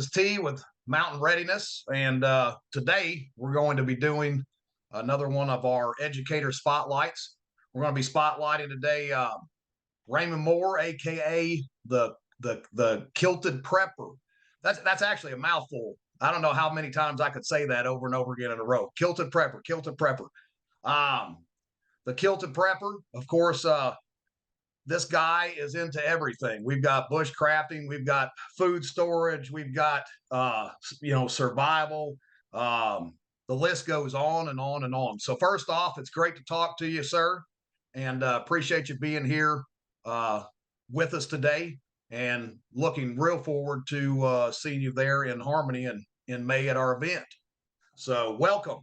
is T with Mountain Readiness, and today we're going to be doing another one of our educator spotlights. We're going to be spotlighting today Raymond Moore, aka the Kilted Prepper. That's actually a mouthful. I don't know how many times I could say that over and over again in a row. Kilted Prepper, Kilted Prepper. The Kilted Prepper, of course. This guy is into everything. We've got bush crafting, we've got food storage, we've got survival. The list goes on and on and on. So first off, it's great to talk to you, sir, and appreciate you being here with us today, and looking real forward to seeing you there in Harmony in May at our event. So welcome.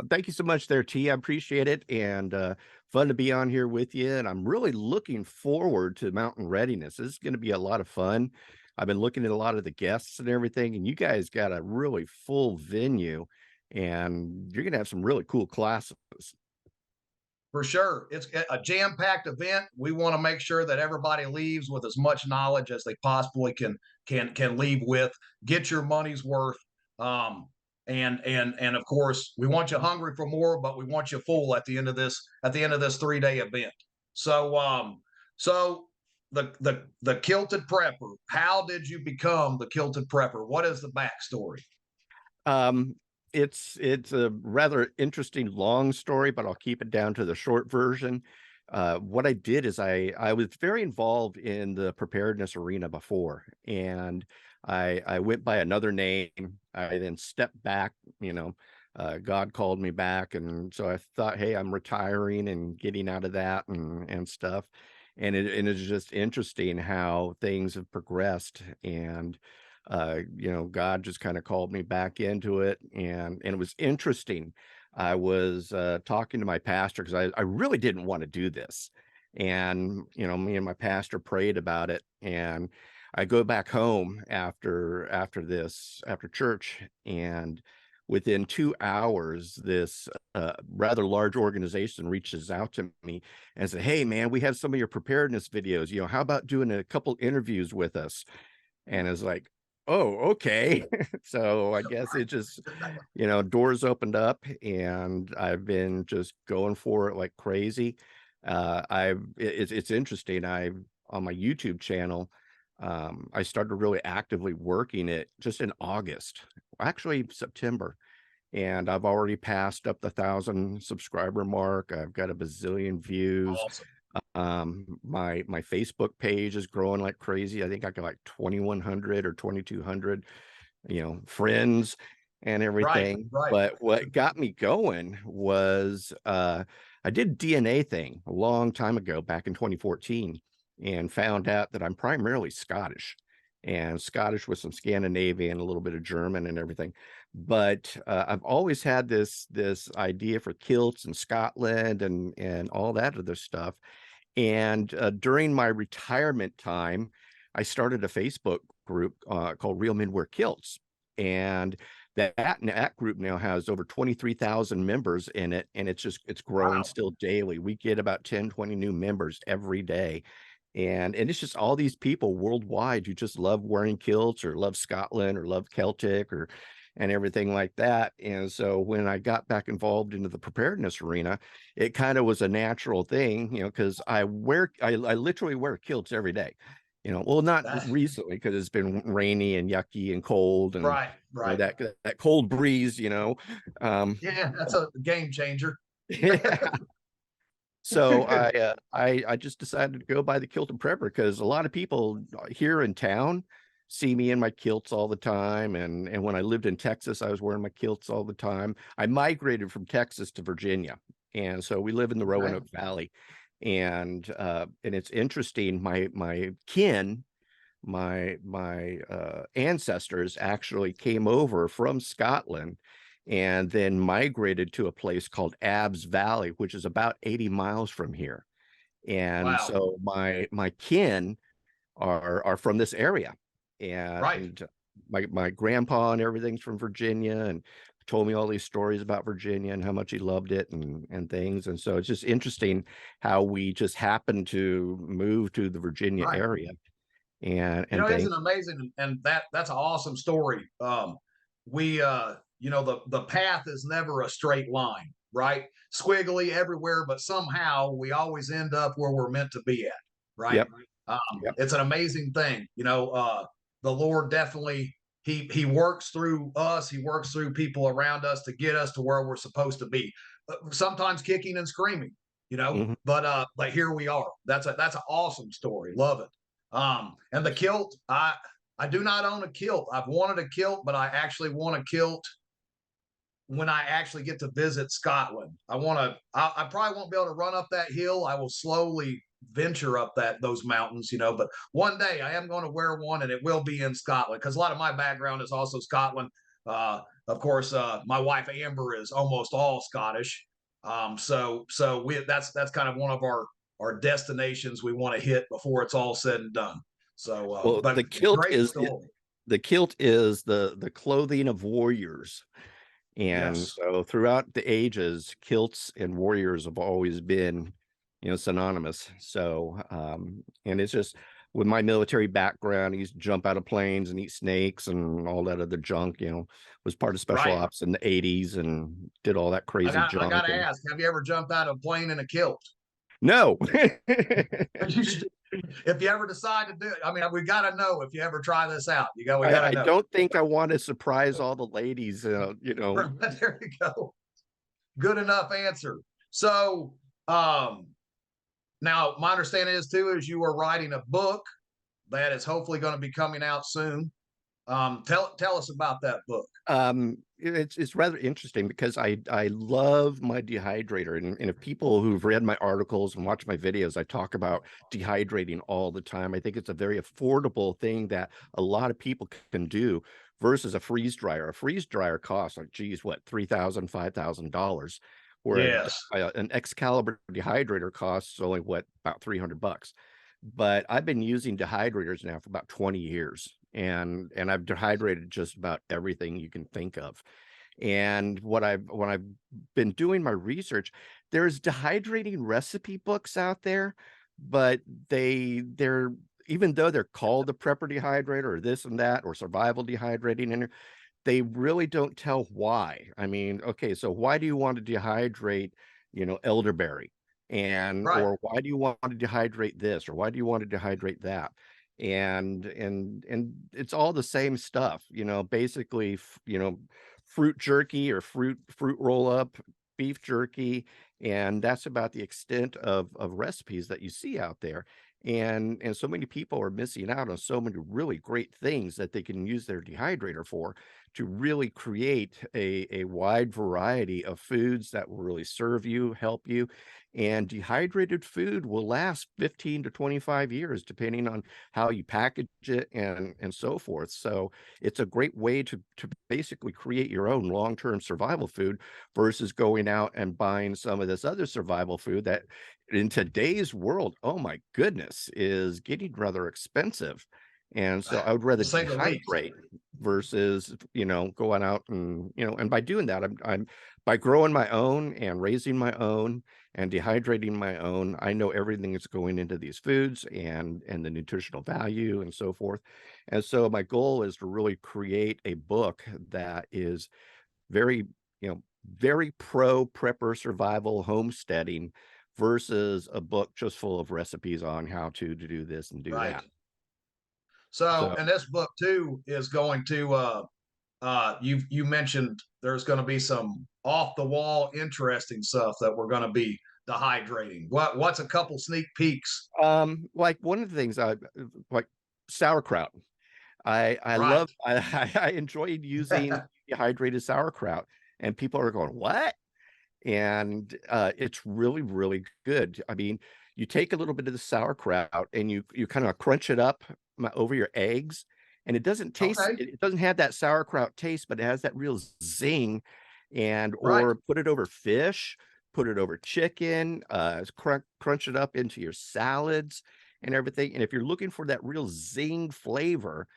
Thank you so much there, T. I appreciate it, and fun to be on here with you. And I'm really looking forward to Mountain Readiness. This is going to be a lot of fun. I've been looking at a lot of the guests and everything, and you guys got a really full venue, and you're going to have some really cool classes. For sure. It's a jam-packed event. We want to make sure that everybody leaves with as much knowledge as they possibly can leave with. Get your money's worth. And of course, we want you hungry for more, but we want you full at the end of this 3-day event. So the Kilted Prepper, how did you become the Kilted Prepper? What is the backstory? It's a rather interesting long story, but I'll keep it down to the short version. What I did is I was very involved in the preparedness arena before, and I went by another name. I then stepped back, God called me back. And so I thought, hey, I'm retiring and getting out of that and stuff. And it's just interesting how things have progressed. And, God just kind of called me back into it. And it was interesting. I was talking to my pastor because I really didn't want to do this. And, me and my pastor prayed about it. And I go back home after church, and within 2 hours, this rather large organization reaches out to me and said, "Hey, man, we have some of your preparedness videos. How about doing a couple interviews with us?" And it's like, "Oh, okay." So I guess it just, doors opened up, and I've been just going for it like crazy. It's interesting. On my YouTube channel, I started really actively working it just in August, actually September, and I've already passed up the 1,000 subscriber mark. I've got a bazillion views. Awesome. My Facebook page is growing like crazy. I think I got like 2,100 or 2,200, friends and everything. Right. But what got me going was I did a DNA thing a long time ago, back in 2014. And found out that I'm primarily Scottish, and Scottish with some Scandinavian, a little bit of German and everything. But I've always had this idea for kilts and Scotland and all that other stuff. And during my retirement time, I started a Facebook group called Real Men Wear Kilts. And that group now has over 23,000 members in it, and it's growing still daily. We get about 10, 20 new members every day. And it's just all these people worldwide who just love wearing kilts, or love Scotland, or love Celtic, and everything like that. And so when I got back involved into the preparedness arena, it kind of was a natural thing, because I literally wear kilts every day. Well, not recently, because it's been rainy and yucky and cold, and right. That cold breeze, Yeah, that's a game changer. Yeah. So I just decided to go by the Kilted Prepper, because a lot of people here in town see me in my kilts all the time. And when I lived in Texas, I was wearing my kilts all the time. I migrated from Texas to Virginia, and so we live in the Roanoke Valley. And it's interesting. My kin, my ancestors actually came over from Scotland, and then migrated to a place called Abbs Valley, which is about 80 miles from here. And so my kin are from this area. And my grandpa and everything's from Virginia, and told me all these stories about Virginia and how much he loved it and things. And so it's just interesting how we just happened to move to the Virginia area. You know, and isn't thank amazing? And that's an awesome story. We you know, the path is never a straight line, right? Squiggly everywhere, but somehow we always end up where we're meant to be at, right? yep, yep. It's an amazing thing. You know, the Lord definitely he works through us, he works through people around us to get us to where we're supposed to be. Sometimes kicking and screaming, you know, Mhm. but here we are. That's an awesome story. Love it. And the kilt, I do not own a kilt. I've wanted a kilt, but I actually want a kilt when I actually get to visit Scotland. I probably won't be able to run up that hill. I will slowly venture up those mountains, you know, but one day I am going to wear one, and it will be in Scotland, because a lot of my background is also Scotland. Of course, my wife Amber is almost all Scottish. So that's kind of one of our destinations we want to hit before it's all said and done. So, Well, but great story. the kilt is the clothing of warriors. And Yes. so throughout the ages, kilts and warriors have always been, synonymous. So, and it's just with my military background, I used to jump out of planes and eat snakes and all that other junk, was part of special Right. ops in the 80s and did all that crazy I got junk. to And ask, have you ever jumped out of a plane in a kilt? no, You should, if you ever decide to do it. I mean, we got to know if you ever try this out. We got I to know. don't think I want to surprise all the ladies, There you go. Good enough answer. So, um, now my understanding is too is you are writing a book that is hopefully going to be coming out soon. Tell us about that book. It's rather interesting because I love my dehydrator, and if people who've read my articles and watch my videos, I talk about dehydrating all the time. I think it's a very affordable thing that a lot of people can do versus a freeze dryer. A freeze dryer costs like, geez, what, $3,000, $5,000, where Yes. an Excalibur dehydrator costs only what, about $300. But I've been using dehydrators now for about 20 years, and I've dehydrated just about everything you can think of. And when I've been doing my research, there's dehydrating recipe books out there, but they're even though they're called the prepper dehydrator or this and that or survival dehydrating, and they really don't tell why. I mean, okay, so why do you want to dehydrate, elderberry? And Right. or why do you want to dehydrate this? Or why do you want to dehydrate that? And it's all the same stuff, basically, fruit jerky or fruit roll up, beef jerky, and that's about the extent of recipes that you see out there. And so many people are missing out on so many really great things that they can use their dehydrator for to really create a wide variety of foods that will really serve you, help you. And dehydrated food will last 15 to 25 years, depending on how you package it and so forth. So it's a great way to basically create your own long-term survival food versus going out and buying some of this other survival food that in today's world, oh my goodness, is getting rather expensive. And so I would rather To say the least. dehydrate versus, going out and by doing that, I'm by growing my own and raising my own and dehydrating my own, I know everything that's going into these foods and the nutritional value and so forth. And so my goal is to really create a book that is very, very pro prepper survival homesteading versus a book just full of recipes on how to do this and do Right. that. So, So and this book too is going to you mentioned there's going to be some off the wall interesting stuff that we're going to be dehydrating. What's a couple sneak peeks? like one of the things I like sauerkraut. I Right. love I enjoyed using dehydrated sauerkraut, and people are going, "What?" And it's really, really good. I mean, you take a little bit of the sauerkraut and you kind of crunch it up over your eggs, and it doesn't taste, Okay. it doesn't have that sauerkraut taste, but it has that real zing. And Right. or put it over fish, put it over chicken, crunch it up into your salads and everything. And if you're looking for that real zing flavor,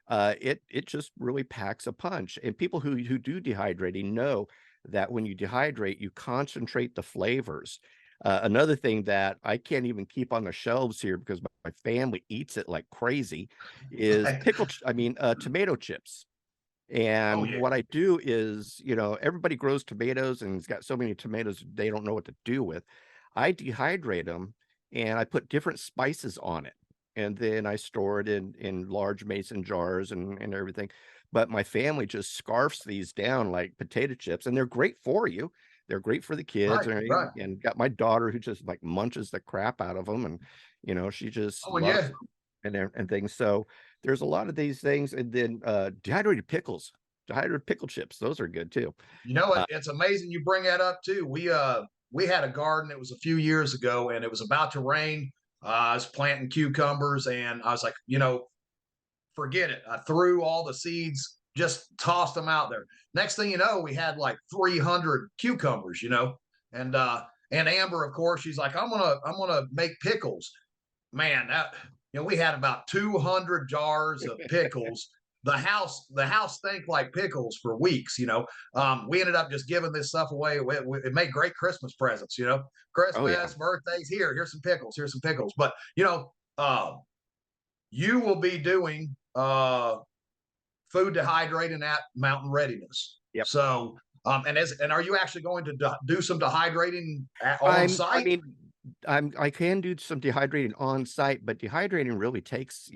it just really packs a punch. And people who do dehydrating know that when you dehydrate, you concentrate the flavors. Another thing that I can't even keep on the shelves here because my family eats it like crazy is Right. tomato chips. Oh And yeah. what I do is, everybody grows tomatoes and has got so many tomatoes they don't know what to do with. I dehydrate them and I put different spices on it. And then I store it in large mason jars and everything. But my family just scarfs these down like potato chips, and they're great for you. They're great for the kids, Right. and Right. got my daughter who just like munches the crap out of them, and she just Oh and loves yeah. them and things. So there's a lot of these things, and then dehydrated pickles, dehydrated pickle chips. Those are good too. You know Uh, it's amazing you bring that up too. We had a garden. It was a few years ago, and it was about to rain. I was planting cucumbers, and I was like, forget it. I threw all the seeds, just tossed them out there. Next thing you know, we had like 300 cucumbers. And Amber, of course, she's like, I'm gonna make pickles. Man, we had about 200 jars of pickles. The house stank like pickles for weeks. We ended up just giving this stuff away. It made great Christmas presents. oh yeah. Christmas, birthdays. Here's some pickles. Here's some pickles. But you will be doing food dehydrating at Mountain Readiness. Yep. And are you actually going to do some dehydrating on I'm I site? mean, I can do some dehydrating on site, but dehydrating really takes,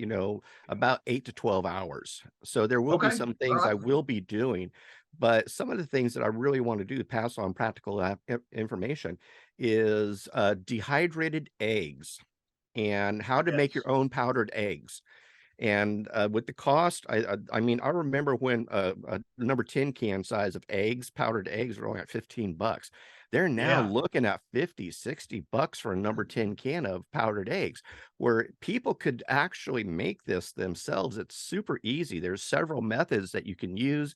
about 8 to 12 hours. So there will be Okay, some all things right, I will be doing, but some of the things that I really want to do to pass on practical information is dehydrated eggs and how to make yes, your own powdered eggs. And, with the cost, I remember when a number 10 can size of eggs, powdered eggs were only at 15 bucks. They're now yeah, looking at 50, 60 bucks for a number 10 can of powdered eggs, where people could actually make this themselves. It's super easy. There's several methods that you can use,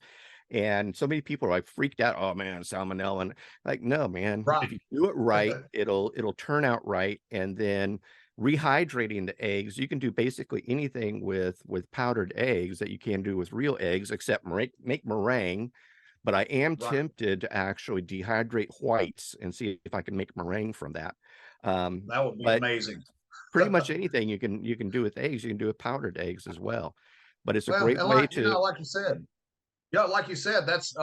and so many people are like freaked out, "Oh man, salmonella." And like, no, man, if right. you do it right, it'll turn out right. And then rehydrating the eggs, you can do basically anything with powdered eggs that you can do with real eggs, except make meringue. But I am Right. tempted to actually dehydrate whites and see if I can make meringue from that. That would be But amazing. pretty much anything you can do with eggs, you can do with powdered eggs as well. But it's a Well, great and way like to. like you said, yeah, like you said, that's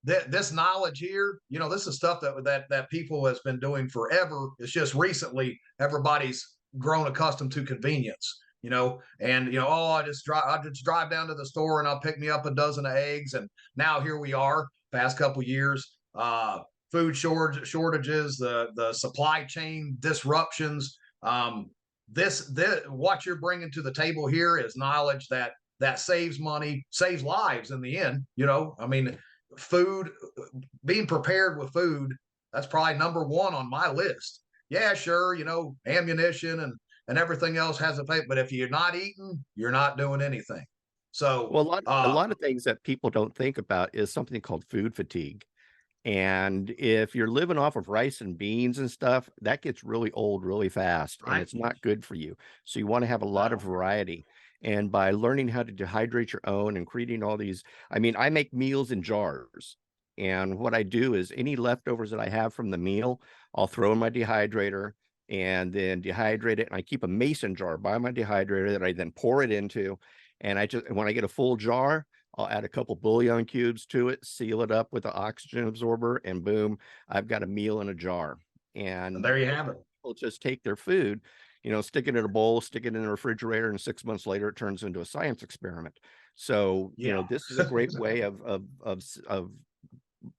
this knowledge here. This is stuff that people has been doing forever. It's just recently everybody's grown accustomed to convenience. Oh, I just drive down to the store and I'll pick me up a dozen of eggs, and now here we are. Past couple years, food shortages, the supply chain disruptions. This what you're bringing to the table here is knowledge that saves money, saves lives in the end. Food, being prepared with food, that's probably number one on my list. Yeah, sure, ammunition and everything else has a pay, but if you're not eating, you're not doing anything. So, Well, a lot of things that people don't think about is something called food fatigue. And if you're living off of rice and beans and stuff, that gets really old really fast, and right, it's not good for you. So you want to have a lot of no, variety. And by learning how to dehydrate your own and creating all these, I make meals in jars. And what I do is any leftovers that I have from the meal, I'll throw in my dehydrator and then dehydrate it. And I keep a mason jar by my dehydrator that I then pour it into. And when I get a full jar, I'll add a couple bouillon cubes to it, seal it up with an oxygen absorber, and boom, I've got a meal in a jar. and And there you have it. people just take their food, stick it in a bowl, stick it in the refrigerator, and 6 months later, it turns into a science experiment. So, Yeah. this is a great way of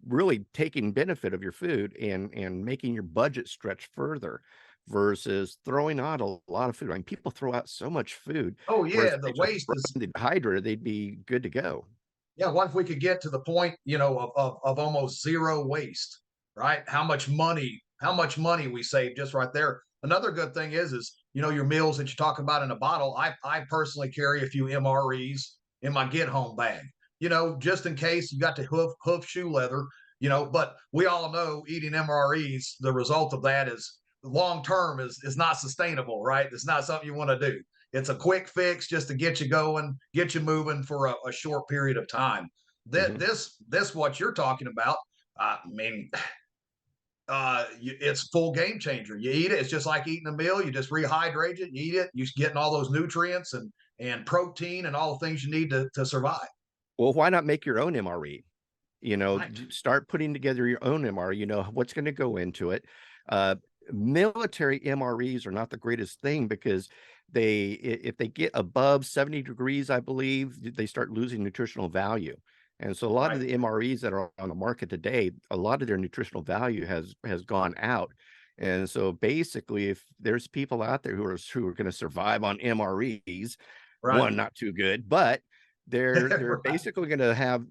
really taking benefit of your food and making your budget stretch further versus throwing out a lot of food. I mean, people throw out so much food, Oh whereas yeah, if the they just waste burn is. the dehydrator, they'd be good to go. Yeah, what if we could get to the point, of almost zero waste, right? How much money we save just right there. Another good thing is your meals that you talk about in a bottle. I personally carry a few MREs in my get home bag, just in case you got to hoof shoe leather, but we all know eating MREs, the result of that is long term is not sustainable, right? It's not something you want to do. It's a quick fix just to get you going, get you moving for a short period of time. Mhm. This what you're talking about. I mean, it's full game changer. You eat it, it's just like eating a meal. You just rehydrate it, you eat it, you're getting all those nutrients and protein and all the things you need to survive. Well, why not make your own MRE? Right, Start putting together your own MRE. You know what's going to go into it. Uh, Military MREs are not the greatest thing because if they get above 70 degrees, I believe, they start losing nutritional value. And so a lot of right, the MREs that are on the market today, a lot of their nutritional value has gone out. And so basically, if there's people out there who are going to survive on MREs, right, one, not too good, but they're right. basically going to have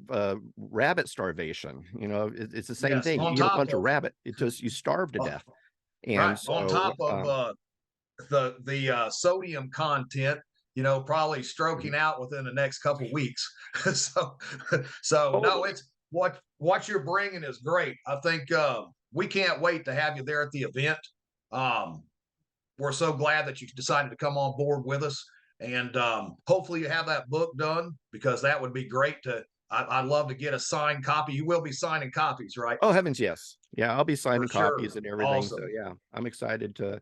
rabbit starvation. It's the same Yes, thing. You on eat a top bunch of of rabbit, it just you starve to death. And right, on so top of the sodium content, probably stroking out within the next couple weeks. so so no, totally. it's what you're bringing is great. I think we can't wait to have you there at the event. Um, we're so glad that you decided to come on board with us, and hopefully you have that book done because that would be great to. I'd love to get a signed copy. You will be signing copies, right? Oh heavens, yes. Yeah, I'll be For signing copies sure. and everything. So Awesome. yeah, I'm excited to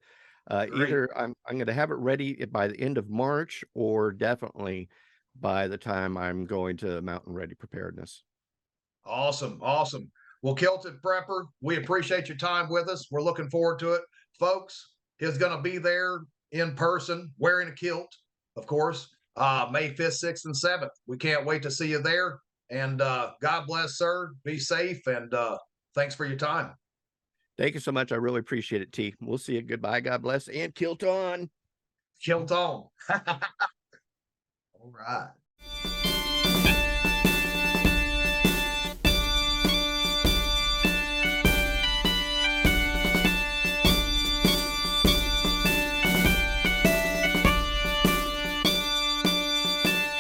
Great. either I'm going to have it ready by the end of March or definitely by the time I'm going to Mountain Ready Preparedness. Awesome. Awesome. Well, Kilted Prepper, we appreciate your time with us. We're looking forward to it. Folks, he's going to be there in person wearing a kilt, of course, May 5th, 6th, and 7th. We can't wait to see you there. And God bless, sir. Be safe. And thanks for your time. Thank you so much. I really appreciate it, T. We'll see you. Goodbye. God bless and kilt on. Kilt on. All right.